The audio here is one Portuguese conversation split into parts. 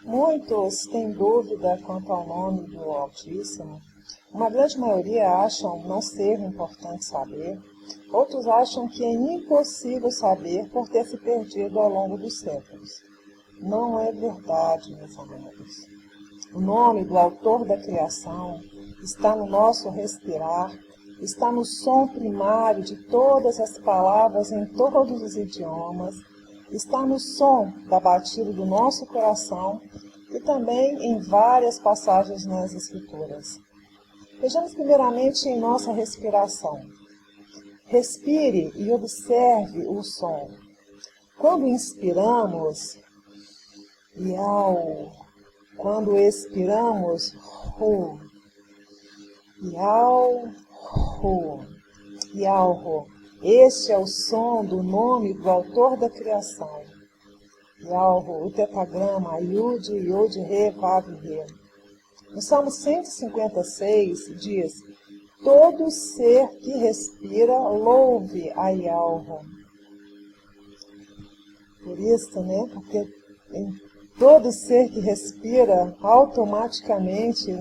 Muitos têm dúvida quanto ao nome do Altíssimo. Uma grande maioria acham não ser importante saber. Outros acham que é impossível saber por ter se perdido ao longo dos séculos. Não é verdade, meus amados. O nome do Autor da criação está no nosso respirar, está no som primário de todas as palavras em todos os idiomas, está no som da batida do nosso coração e também em várias passagens nas Escrituras. Vejamos primeiramente em nossa respiração. Respire e observe o som. Quando inspiramos, iau. Quando expiramos, ru. Iau, ru. Iau, ru. Este é o som do nome do Autor da criação. Iau, ru. O tetragrama, Yud, Yod, Re, Vav, Re. No Salmo 156 diz: todo ser que respira, louve a Yahweh. Por isso, porque em todo ser que respira, automaticamente,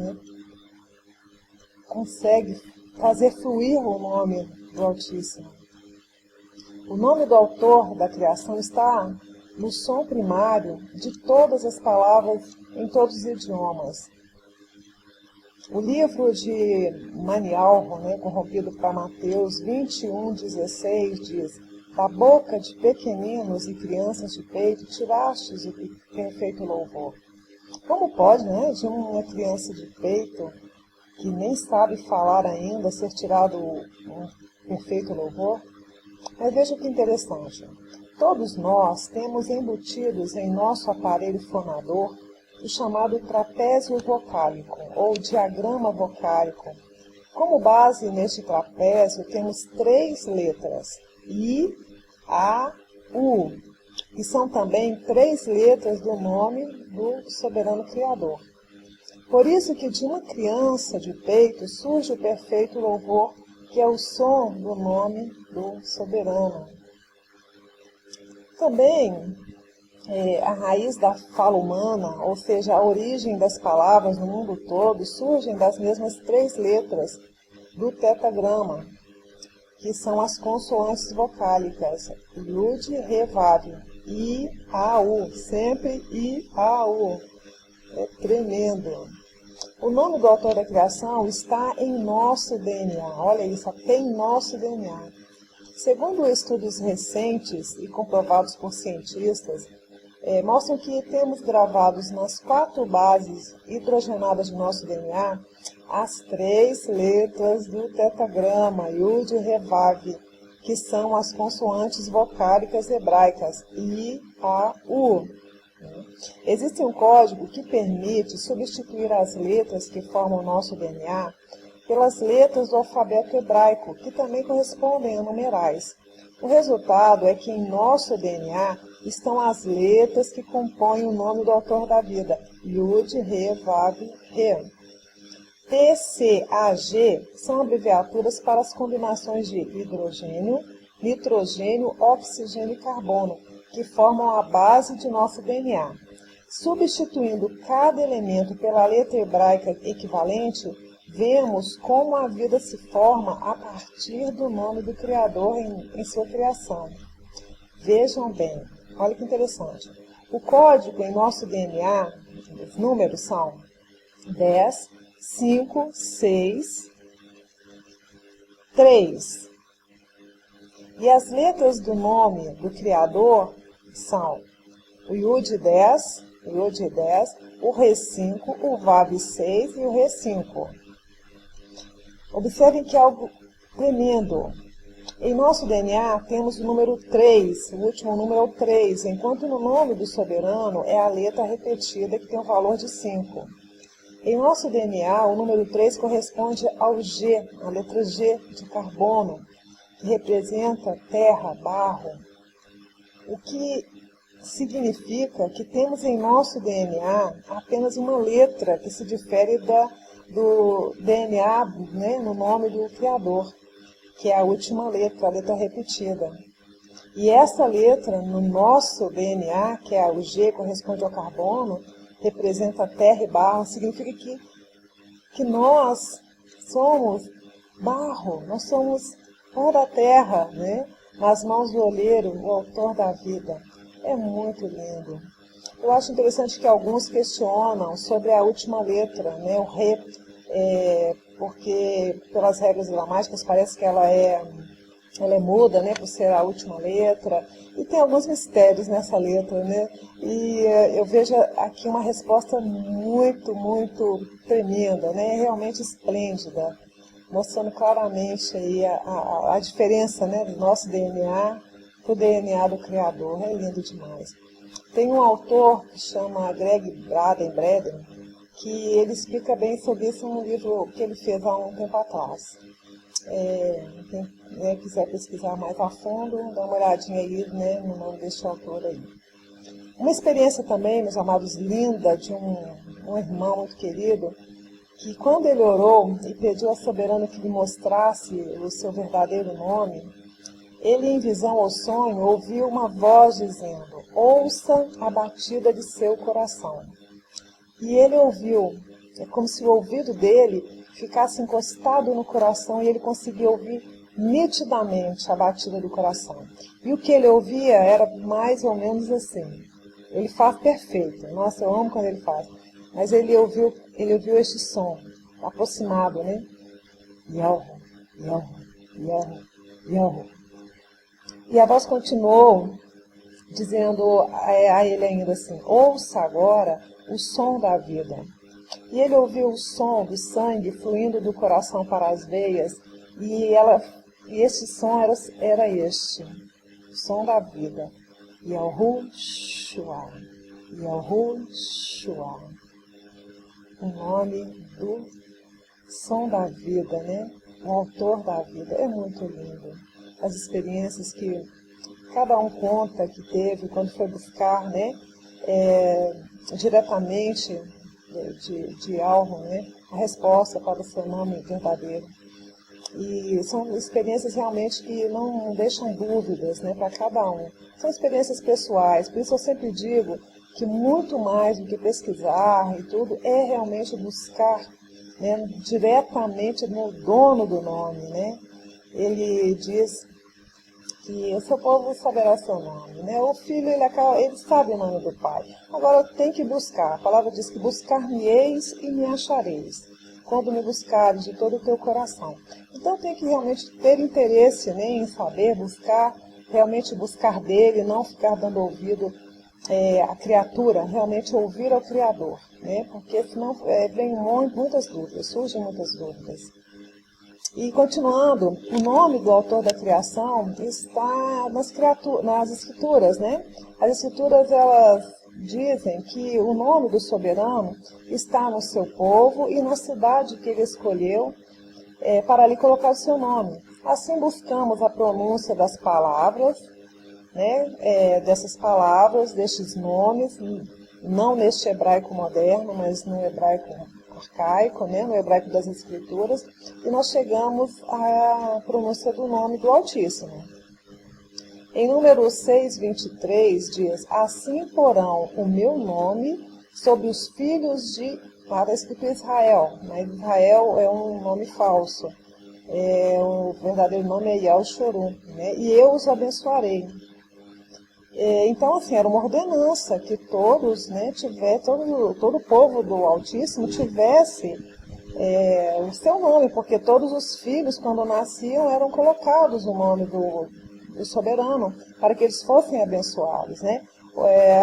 consegue fazer fluir o nome do Altíssimo. O nome do Autor da criação está no som primário de todas as palavras em todos os idiomas. O livro de Manialvo, corrompido para Mateus 21:16, diz: da boca de pequeninos e crianças de peito tirastes o perfeito louvor. Como pode, de uma criança de peito, que nem sabe falar ainda, ser tirado um perfeito louvor? Mas veja que interessante. Todos nós temos embutidos em nosso aparelho fonador o chamado trapézio vocálico, ou diagrama vocálico. Como base neste trapézio, temos 3 letras, I, A, U, que são também 3 letras do nome do soberano Criador. Por isso que de uma criança de peito surge o perfeito louvor, que é o som do nome do soberano. Também, a raiz da fala humana, ou seja, a origem das palavras no mundo todo, surgem das mesmas 3 letras do tetragrama, que são as consoantes vocálicas, Yud, Re, Vav, I, A, U, sempre I, A, U. É tremendo. O nome do Autor da criação está em nosso DNA, olha isso, até em nosso DNA. Segundo estudos recentes e comprovados por cientistas, mostram que temos gravados nas 4 bases hidrogenadas do nosso DNA as 3 letras do tetragrama, Yud, Re, Vav, que são as consoantes vocálicas hebraicas, I, A, U. Existe um código que permite substituir as letras que formam o nosso DNA pelas letras do alfabeto hebraico, que também correspondem a numerais. O resultado é que em nosso DNA estão as letras que compõem o nome do Autor da vida, Yud, Re, Vav, Re. T, C, A, G são abreviaturas para as combinações de hidrogênio, nitrogênio, oxigênio e carbono, que formam a base de nosso DNA. Substituindo cada elemento pela letra hebraica equivalente, vemos como a vida se forma a partir do nome do Criador em sua criação. Vejam bem, olha que interessante. O código em nosso DNA, os números são 10, 5, 6, 3. E as letras do nome do Criador são o Yud 10, o Re 5, o Vav 6 e o Re 5. Observem que é algo tremendo. Em nosso DNA temos o número 3, o último número é o 3, enquanto no nome do soberano é a letra repetida que tem o valor de 5. Em nosso DNA, o número 3 corresponde ao G, a letra G de carbono, que representa terra, barro, o que significa que temos em nosso DNA apenas uma letra que se difere do DNA, no nome do Criador, que é a última letra, a letra repetida. E essa letra, no nosso DNA, que é o G, corresponde ao carbono, representa terra e barro, significa que nós somos barro, nós somos pó da terra, né? Nas mãos do olheiro, o autor da vida. É muito lindo. Eu acho interessante que alguns questionam sobre a última letra, né? O Rê, porque pelas regras gramáticas parece que ela é muda, né? Por ser a última letra. E tem alguns mistérios nessa letra, né? E eu vejo aqui uma resposta muito, muito tremenda, né? Realmente esplêndida, mostrando claramente aí a diferença, né, do nosso DNA para o DNA do Criador. É lindo demais. Tem um autor que chama Greg Braden, que ele explica bem sobre isso num livro que ele fez há um tempo atrás. Quem quiser pesquisar mais a fundo, dá uma olhadinha aí, né, no nome deste autor aí. Uma experiência também, meus amados, linda de um irmão muito querido, que quando ele orou e pediu ao soberano que lhe mostrasse o seu verdadeiro nome, ele, em visão ou sonho, ouviu uma voz dizendo: ouça a batida de seu coração. E ele ouviu, é como se o ouvido dele ficasse encostado no coração e ele conseguia ouvir nitidamente a batida do coração. E o que ele ouvia era mais ou menos assim. Ele faz perfeito. Nossa, eu amo quando ele faz. Mas ele ouviu este som aproximado, né? Yahoo, Yahoo, Yahoo, Yahoo. E a voz continuou dizendo a ele ainda assim: ouça agora o som da vida. E ele ouviu o som do sangue fluindo do coração para as veias, e esse som era este, o som da vida. Yahushua, Yahushua, o nome do som da vida, né? O autor da vida. É muito lindo. As experiências que cada um conta que teve quando foi buscar, né? Diretamente de algo, né? A resposta para o seu nome verdadeiro. E são experiências realmente que não deixam dúvidas, né, para cada um. São experiências pessoais, por isso eu sempre digo que muito mais do que pesquisar e tudo, é realmente buscar, né, diretamente no dono do nome, né? Ele diz que o seu povo saberá seu nome, né? O filho, ele sabe o nome do pai. Agora tem que buscar. A palavra diz que buscar-me-eis e me achareis, quando me buscares de todo o teu coração. Então tem que realmente ter interesse, né, em saber, buscar, realmente buscar dele, não ficar dando ouvido à criatura, realmente ouvir ao Criador, né? Porque senão vem muitas dúvidas, surgem muitas dúvidas. E continuando, o nome do autor da criação está nas escrituras, né? As escrituras, elas dizem que o nome do soberano está no seu povo e na cidade que ele escolheu para ali colocar o seu nome. Assim buscamos a pronúncia das palavras, né? Dessas palavras, destes nomes, não neste hebraico moderno, mas no hebraico arcaico, né, no hebraico das Escrituras, e nós chegamos à pronúncia do nome do Altíssimo. Em Números 6:23 diz: assim porão o meu nome sobre os filhos de... Lá está escrito Israel, mas Israel é um nome falso. O verdadeiro nome é Yahshua, né, e eu os abençoarei. Então, assim, era uma ordenança que todos, né, todo o povo do Altíssimo tivesse o seu nome, porque todos os filhos, quando nasciam, eram colocados o nome do soberano, para que eles fossem abençoados, né?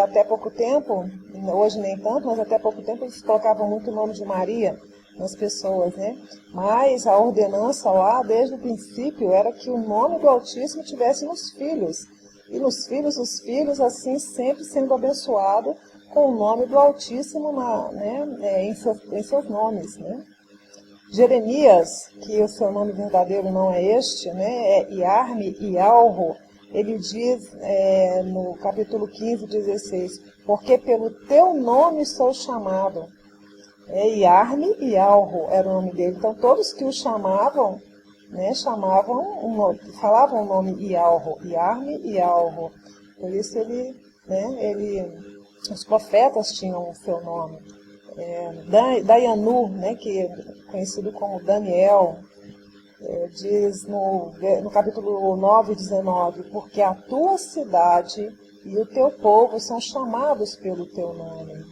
Até pouco tempo, hoje nem tanto, mas até pouco tempo eles colocavam muito o nome de Maria nas pessoas, né? Mas a ordenança lá, desde o princípio, era que o nome do Altíssimo tivesse nos filhos. E nos filhos, os filhos, assim, sempre sendo abençoados com o nome do Altíssimo em seus nomes, né? Jeremias, que o seu nome verdadeiro não é este, né? É Iarme e Alro. Ele diz no capítulo 15:16, porque pelo teu nome sou chamado. Iarme e Alro era o nome dele. Então, todos que o chamavam, né, falavam o nome Iarme e Alro. Por isso ele Os profetas tinham o seu nome. Dayanu, né, que é conhecido como Daniel, diz no capítulo 9, 19, porque a tua cidade e o teu povo são chamados pelo teu nome.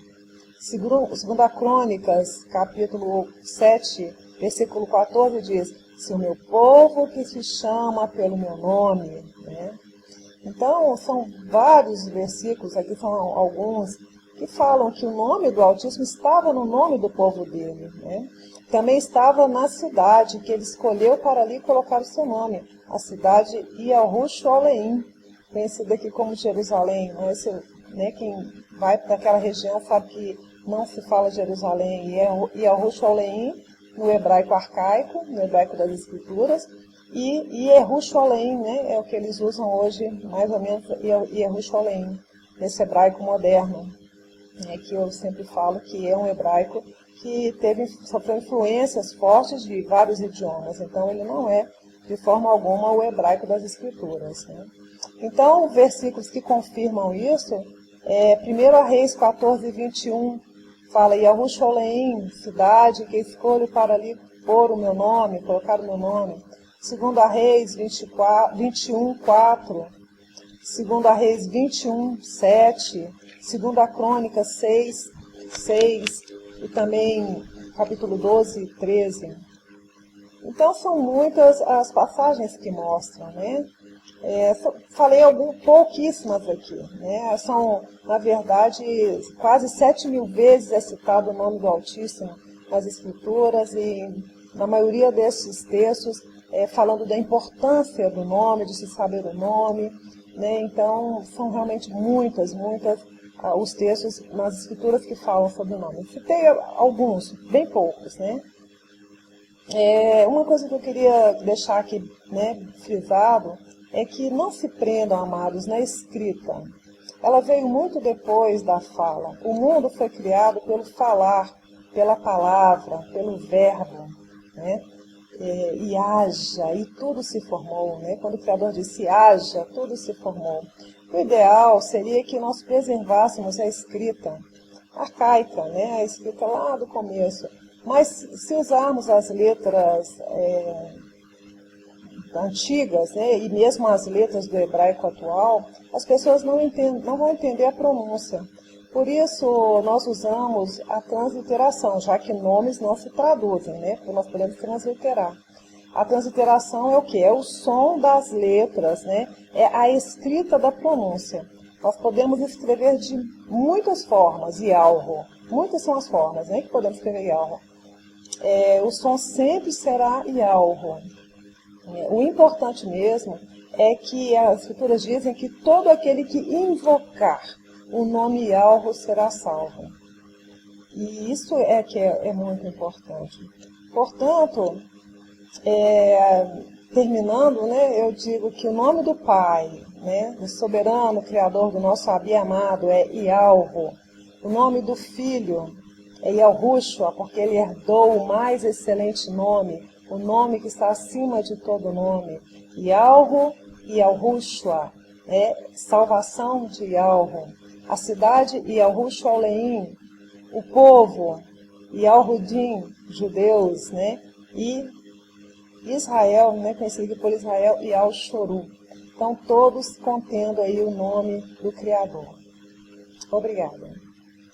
Segundo a Crônicas, capítulo 7, versículo 14, diz, se o meu povo que se chama pelo meu nome, né? Então, são vários versículos, aqui são alguns, que falam que o nome do Altíssimo estava no nome do povo dele, né? Também estava na cidade que ele escolheu para ali colocar o seu nome, a cidade Yahushua-Leim, conhecida aqui como Jerusalém. Né, quem vai para aquela região sabe que não se fala Jerusalém, Yahushua-Leim no hebraico arcaico, no hebraico das Escrituras, e Yahushua-Leim, né, é o que eles usam hoje, mais ou menos, Yahushua-Leim, nesse hebraico moderno, né, que eu sempre falo que é um hebraico que sofreu influências fortes de vários idiomas, então ele não é de forma alguma o hebraico das Escrituras, né? Então, versículos que confirmam isso, 1 Reis 14, 21, fala, Yahushua-Leim, cidade que escolho para ali pôr o meu nome, colocar o meu nome. 2 Reis 21, 4, 2 Reis 21, 7, 2 Crônicas 6, 6 e também capítulo 12, 13. Então, são muitas as passagens que mostram, né? Falei pouquíssimas aqui, né? São, na verdade, quase 7.000 vezes é citado o nome do Altíssimo nas Escrituras e na maioria desses textos falando da importância do nome, de se saber o nome, né? Então, são realmente muitas os textos nas Escrituras que falam sobre o nome. Citei alguns, bem poucos, né? Uma coisa que eu queria deixar aqui, né, frisado, é que não se prendam, amados, na escrita. Ela veio muito depois da fala. O mundo foi criado pelo falar, pela palavra, pelo verbo, né? E haja, e tudo se formou, né? Quando o Criador disse haja, tudo se formou. O ideal seria que nós preservássemos a escrita arcaica, né? A escrita lá do começo. Mas se usarmos as letras antigas, né, e mesmo as letras do hebraico atual, as pessoas não vão entender a pronúncia. Por isso, nós usamos a transliteração, já que nomes não se traduzem, né, porque nós podemos transliterar. A transliteração é o quê? É o som das letras, né, é a escrita da pronúncia. Nós podemos escrever de muitas formas, Yalro. Muitas são as formas, né, que podemos escrever Yalro. O som sempre será Yalro. O importante mesmo é que as Escrituras dizem que todo aquele que invocar o nome Yahweh será salvo. E isso é que é muito importante. Portanto, terminando, né, eu digo que o nome do Pai, né, do soberano Criador do nosso Abi amado é Yahweh. O nome do Filho é Yahushua, porque ele herdou o mais excelente nome, o nome que está acima de todo nome. Yahweh e Yahushua, salvação de Yahweh. A cidade Yahushua-Leim, o povo Yahudim, judeus, né? E Israel, né? Conhecido por Israel, e Al-Shoru. Então, todos contendo aí o nome do Criador. Obrigada.